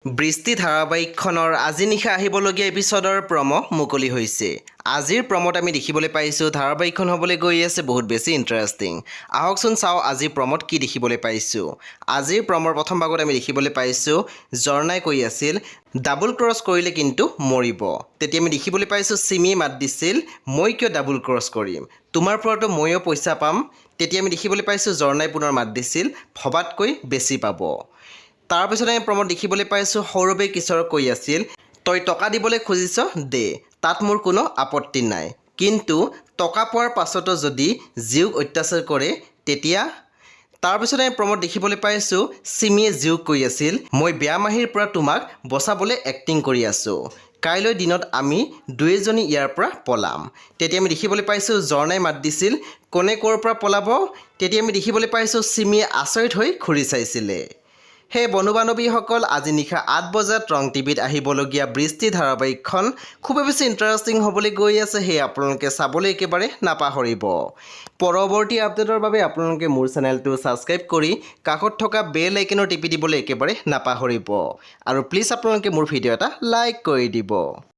বৃষ্টি ধাৰাবাহিকখনৰ আজি নিশা আহিবলগীয়া এপিছডৰ প্ৰম' মুকলি হৈছে। আজিৰ প্ৰম'ত আমি দেখিবলৈ পাইছোঁ ধাৰাবাহিকখন হ'বলৈ গৈ আছে বহুত বেছি ইণ্টাৰেষ্টিং। আহকচোন চাওঁ আজিৰ প্ৰম'ত কি দেখিবলৈ পাইছোঁ। আজিৰ প্ৰম'ৰ প্ৰথম ভাগত আমি দেখিবলৈ পাইছোঁ ঝৰ্ণাই কৈ আছিল ডাবল ক্ৰছ কৰিলে কিন্তু মৰিব। তেতিয়া আমি দেখিবলৈ পাইছোঁ চিমিয়ে মাত দিছিল মই কিয় ডাবল ক্ৰছ কৰিম, তোমাৰ পৰাতো ময়ো পইচা পাম। তেতিয়া আমি দেখিবলৈ পাইছোঁ ঝৰ্ণাই পুনৰ মাত দিছিল ভবাতকৈ বেছি পাব। তাৰপিছত আমি প্ৰম'ত দেখিবলৈ পাইছোঁ সৌৰভে কিশোৰক কৈ আছিল তই টকা দিবলৈ খুজিছ দে, তাত মোৰ কোনো আপত্তি নাই, কিন্তু টকা পোৱাৰ পাছতো যদি জীউক অত্যাচাৰ কৰে তেতিয়া। তাৰপিছত আমি প্ৰম'ত দেখিবলৈ পাইছোঁ চিমিয়ে জীউক কৈ আছিল মই বেয়া মাহীৰ পৰা তোমাক বচাবলৈ এক্টিং কৰি আছোঁ, কাইলৈ দিনত আমি দুয়োজনী ইয়াৰ পৰা পলাম। তেতিয়া আমি দেখিবলৈ পাইছোঁ ঝৰ্ণাই মাত দিছিল কোনে ক'ৰ পৰা পলাব। তেতিয়া আমি দেখিবলৈ পাইছোঁ চিমিয়ে আচৰিত হৈ ঘূৰি চাইছিলে। সেই বন্ধু বান্ধৱীসকল আজি নিশা 8 বজাত ৰং টিভিত আহিবলগীয়া বৃষ্টি ধাৰাবাহিকখন খুবেই বেছি ইণ্টাৰেষ্টিং হ'বলৈ গৈ আছে। সেয়ে আপোনালোকে চাবলৈ একেবাৰে নাপাহৰিব। পৰৱৰ্তী আপডেটৰ বাবে আপোনালোকে মোৰ চেনেলটো ছাবস্ক্ৰাইব কৰি কাষত থকা বেল আইকনৰ টিপি দিবলৈ একেবাৰে নাপাহৰিব। আৰু প্লিজ আপোনালোকে মোৰ ভিডিঅ' এটা লাইক কৰি দিব।